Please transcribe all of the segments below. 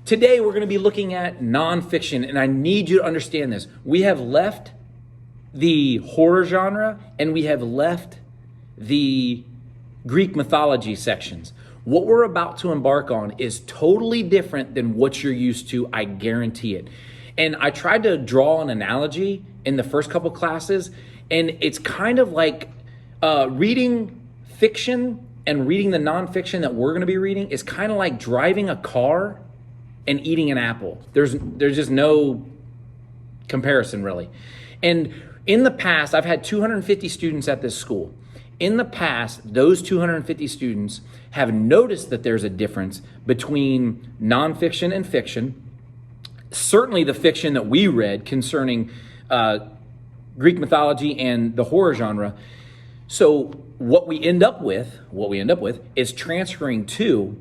Today, we're going to be looking at nonfiction, and I need you to understand this. We have left the horror genre, and we have left the Greek mythology sections. What we're about to embark on is totally different than what you're used to, I guarantee it. And I tried to draw an analogy in the first couple classes, and it's kind of like reading fiction and reading the nonfiction that we're going to be reading is kind of like driving a car and eating an apple. There's just no comparison, really. And in the past, I've had 250 students at this school. In the past, those 250 students have noticed that there's a difference between nonfiction and fiction. Certainly the fiction that we read concerning Greek mythology and the horror genre. So what we end up with is transferring to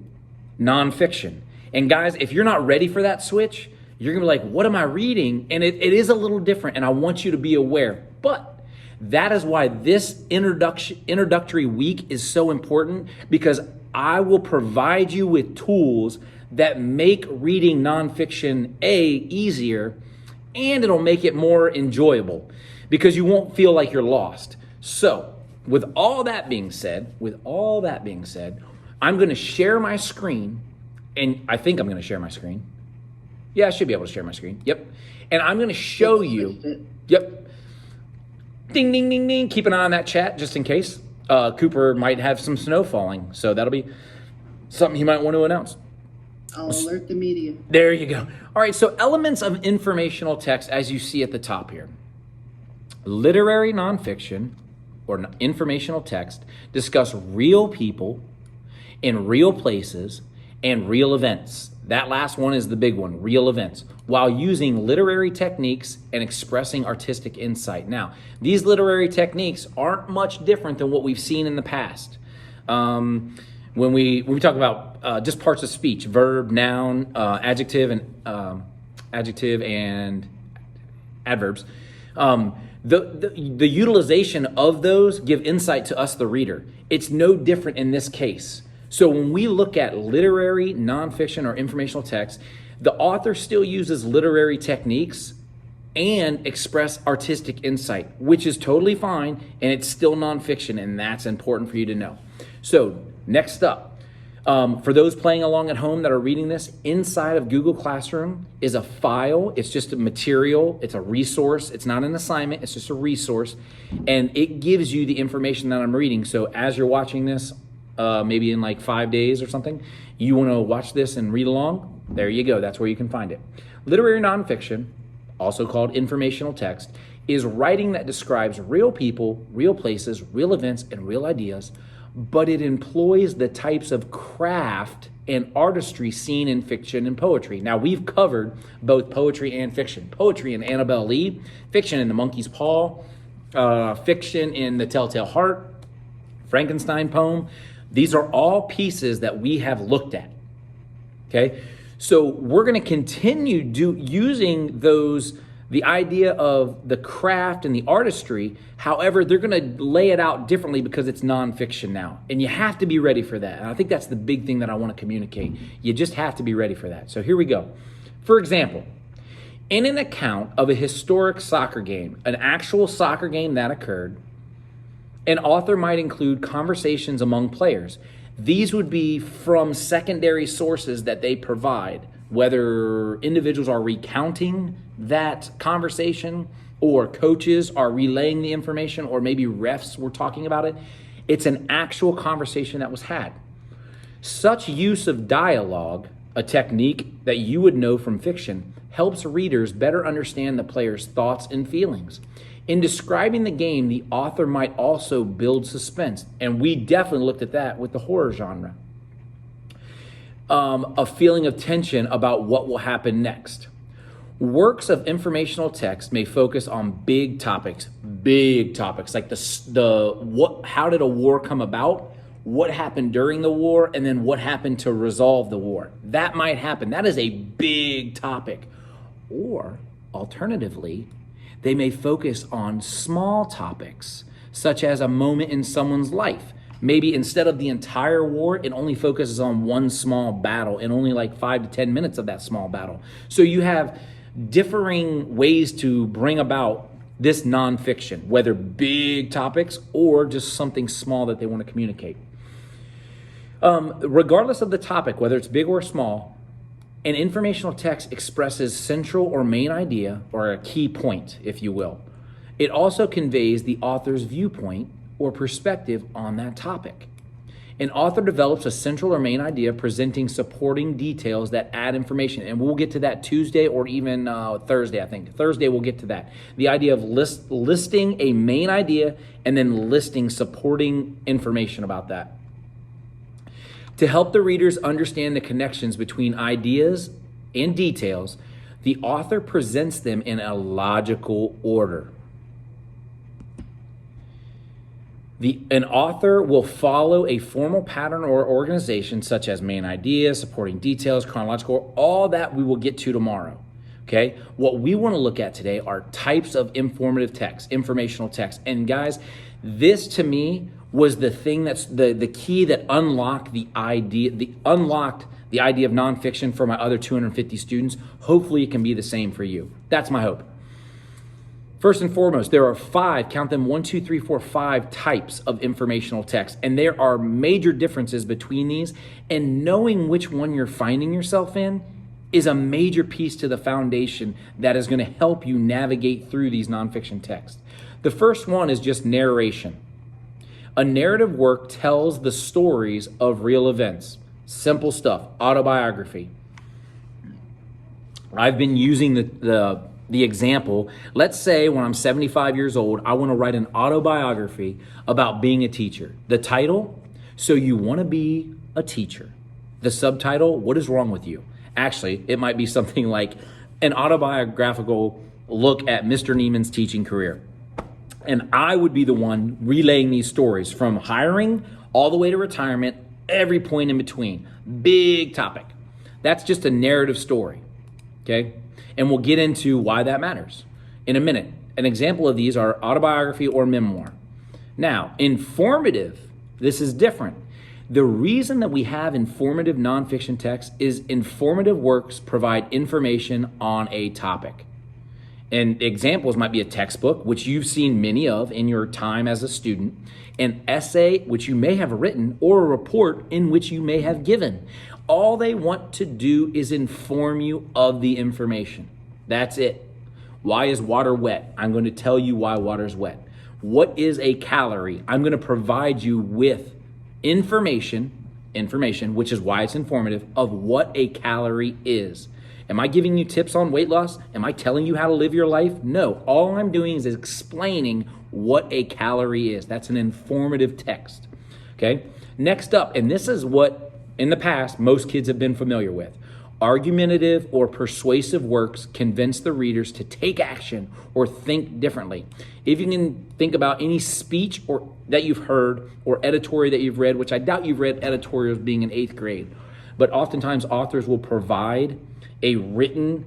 nonfiction. And guys, if you're not ready for that switch, you're gonna be like, what am I reading? And it is a little different, and I want you to be aware. But that is why this introductory week is so important, because I will provide you with tools that make reading nonfiction easier, and it'll make it more enjoyable because you won't feel like you're lost. So with all that being said, I'm gonna share my screen, and I think I'm gonna share my screen. Yeah, I should be able to share my screen. Yep. And I'm gonna show you. Yep. Ding, ding, ding, ding. Keep an eye on that chat just in case. Cooper might have some snow falling, so that'll be something he might want to announce. I'll alert the media. There you go. All right, so elements of informational text, as you see at the top here. Literary nonfiction or informational text discuss real people in real places and real events. That last one is the big one, real events, while using literary techniques and expressing artistic insight. Now, these literary techniques aren't much different than what we've seen in the past. When we talk about just parts of speech, verb, noun, adjective, and adverbs, the utilization of those give insight to us, the reader. It's no different in this case. So when we look at literary, nonfiction, or informational text, the author still uses literary techniques and express artistic insight, which is totally fine, and it's still nonfiction, and that's important for you to know. So next up, for those playing along at home that are reading this, inside of Google Classroom is a file. It's just a material. It's a resource. It's not an assignment. It's just a resource, and it gives you the information that I'm reading. So as you're watching this, maybe in like 5 days or something, you want to watch this and read along, there you go. That's where you can find it. Literary nonfiction, also called informational text, is writing that describes real people, real places, real events, and real ideas, but it employs the types of craft and artistry seen in fiction and poetry. Now, we've covered both poetry and fiction. Poetry in Annabelle Lee, fiction in The Monkey's Paw, fiction in The Telltale Heart, Frankenstein poem. These are all pieces that we have looked at, okay? So we're gonna continue using the idea of the craft and the artistry. However, they're gonna lay it out differently because it's nonfiction now. And you have to be ready for that. And I think that's the big thing that I wanna communicate. You just have to be ready for that. So here we go. For example, in an account of a historic soccer game, an actual soccer game that occurred, an author might include conversations among players. These would be from secondary sources that they provide, whether individuals are recounting that conversation or coaches are relaying the information, or maybe refs were talking about it. It's an actual conversation that was had. Such use of dialogue, a technique that you would know from fiction, helps readers better understand the player's thoughts and feelings. In describing the game, the author might also build suspense, and we definitely looked at that with the horror genre. A feeling of tension about what will happen next. Works of informational text may focus on big topics like how did a war come about, what happened during the war, and then what happened to resolve the war. That might happen. That is a big topic. Or alternatively, they may focus on small topics, such as a moment in someone's life, Maybe instead of the entire war, it only focuses on one small battle and only like 5 to 10 minutes of that small battle. So you have differing ways to bring about this nonfiction, whether big topics or just something small that they want to communicate. Regardless of the topic, whether it's big or small, an informational text expresses central or main idea or a key point, if you will. It also conveys the author's viewpoint or perspective on that topic. An author develops a central or main idea presenting supporting details that add information. And we'll get to that Tuesday or even Thursday, I think. Thursday we'll get to that. The idea of listing a main idea and then listing supporting information about that. To help the readers understand the connections between ideas and details, the author presents them in a logical order. An author will follow a formal pattern or organization such as main idea, supporting details, chronological, all that we will get to tomorrow. Okay? What we want to look at today are types of informative text, informational text. And guys, this to me was the thing that's the key that unlocked the idea of nonfiction for my other 250 students. Hopefully it can be the same for you. That's my hope. First and foremost, there are 5, count them 1, 2, 3, 4, 5 types of informational text. And there are major differences between these. And knowing which one you're finding yourself in is a major piece to the foundation that is going to help you navigate through these nonfiction texts. The first one is just narration. A narrative work tells the stories of real events. Simple stuff, autobiography. I've been using the example. Let's say when I'm 75 years old, I want to write an autobiography about being a teacher. The title, So You Want to Be a Teacher. The subtitle, What is Wrong with You? Actually, it might be something like an autobiographical look at Mr. Neiman's teaching career. And I would be the one relaying these stories from hiring all the way to retirement, every point in between. Big topic. That's just a narrative story, okay? And we'll get into why that matters in a minute. An example of these are autobiography or memoir. Now, informative, this is different. The reason that we have informative nonfiction texts is informative works provide information on a topic. And examples might be a textbook, which you've seen many of in your time as a student, an essay, which you may have written, or a report in which you may have given. All they want to do is inform you of the information. That's it. Why is water wet? I'm going to tell you why water is wet. What is a calorie? I'm going to provide you with information, which is why it's informative, of what a calorie is. Am I giving you tips on weight loss? Am I telling you how to live your life? No. All I'm doing is explaining what a calorie is. That's an informative text. Okay? Next up, and this is what in the past most kids have been familiar with. Argumentative or persuasive works convince the readers to take action or think differently. If you can think about any speech or that you've heard or editorial that you've read, which I doubt you've read editorials being in 8th grade, but oftentimes authors will provide a written,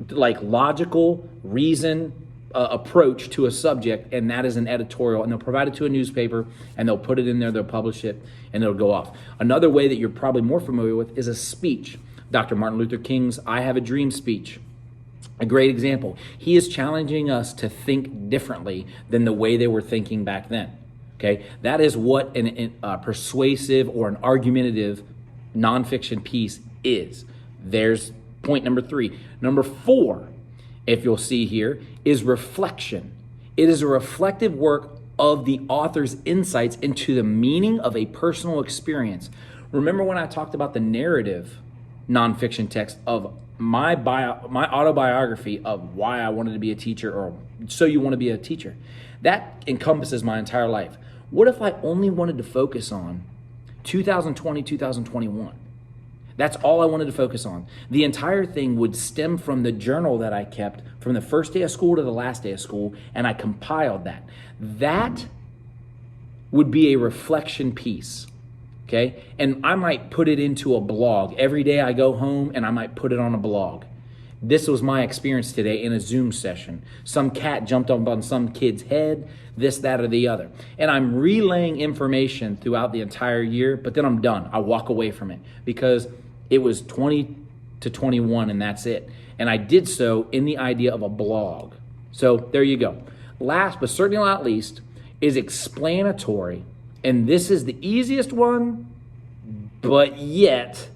like logical reason approach to a subject, and that is an editorial, and they'll provide it to a newspaper, and they'll put it in there, they'll publish it, and it'll go off. Another way that you're probably more familiar with is a speech. Dr. Martin Luther King's I Have a Dream speech. A great example. He is challenging us to think differently than the way they were thinking back then. Okay, that is what a persuasive or an argumentative nonfiction piece is. There's point number 3. Number 4, if you'll see here, is reflection. It is a reflective work of the author's insights into the meaning of a personal experience. Remember when I talked about the narrative nonfiction text of my autobiography of why I wanted to be a teacher, or So You Want to Be a Teacher? That encompasses my entire life. What if I only wanted to focus on 2020, 2021? That's all I wanted to focus on. The entire thing would stem from the journal that I kept from the first day of school to the last day of school, and I compiled that. That would be a reflection piece, okay? And I might put it into a blog. Every day I go home and I might put it on a blog. This was my experience today in a Zoom session. Some cat jumped up on some kid's head, this, that, or the other. And I'm relaying information throughout the entire year, but then I'm done. I walk away from it because it was 20 to 21 and that's it. And I did so in the idea of a blog. So there you go. Last but certainly not least is explanatory. And this is the easiest one, but yet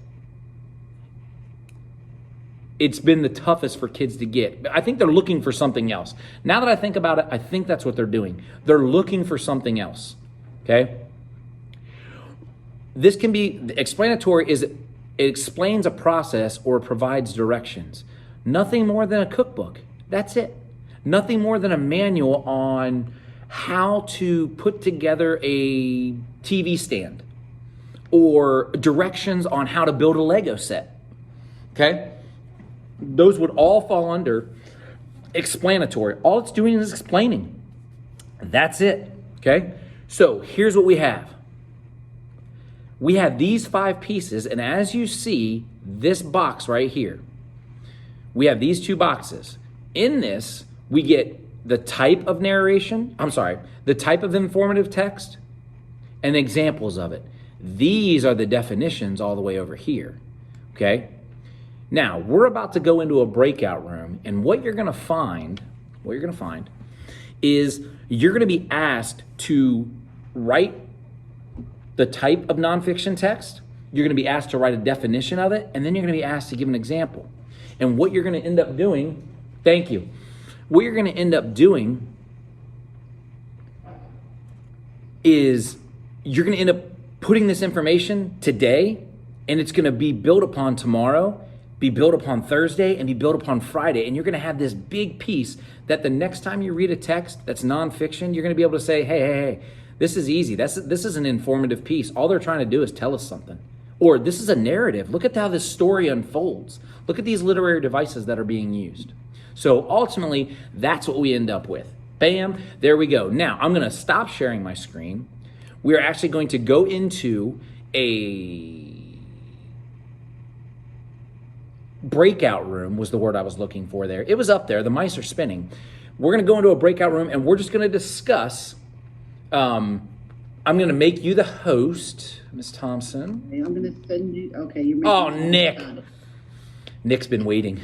it's been the toughest for kids to get. I think they're looking for something else. Now that I think about it, I think that's what they're doing. They're looking for something else, okay? This can be, explanatory is, it explains a process or provides directions. Nothing more than a cookbook. That's it. Nothing more than a manual on how to put together a TV stand or directions on how to build a Lego set, okay? Those would all fall under explanatory. All it's doing is explaining. That's it, okay? So here's what we have. We have these 5 pieces, and as you see, this box right here, we have these 2 boxes. In this, we get the type of narration, the type of informative text, and examples of it. These are the definitions all the way over here, okay? Now, we're about to go into a breakout room, and what you're gonna find is you're gonna be asked to write the type of nonfiction text, you're gonna be asked to write a definition of it, and then you're gonna be asked to give an example. And what you're gonna end up doing, thank you, what you're gonna end up doing is you're gonna end up putting this information today, and it's gonna be built upon tomorrow, be built upon Thursday, and be built upon Friday. And you're gonna have this big piece that the next time you read a text that's nonfiction, you're gonna be able to say, hey, this is easy. This is an informative piece. All they're trying to do is tell us something. Or this is a narrative. Look at how this story unfolds. Look at these literary devices that are being used. So ultimately, that's what we end up with. Bam, there we go. Now, I'm gonna stop sharing my screen. We're actually going to go into a breakout room, was the word I was looking for there. It was up there, the mice are spinning. We're gonna go into a breakout room and we're just gonna discuss, I'm gonna make you the host, Ms. Thompson. Okay, I'm gonna send you. Okay, you're making. Oh, Nick. Nick's been waiting.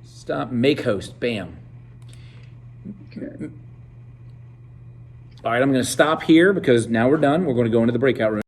Stop, make host, bam. Okay. All right, I'm gonna stop here because now we're done. We're gonna go into the breakout room.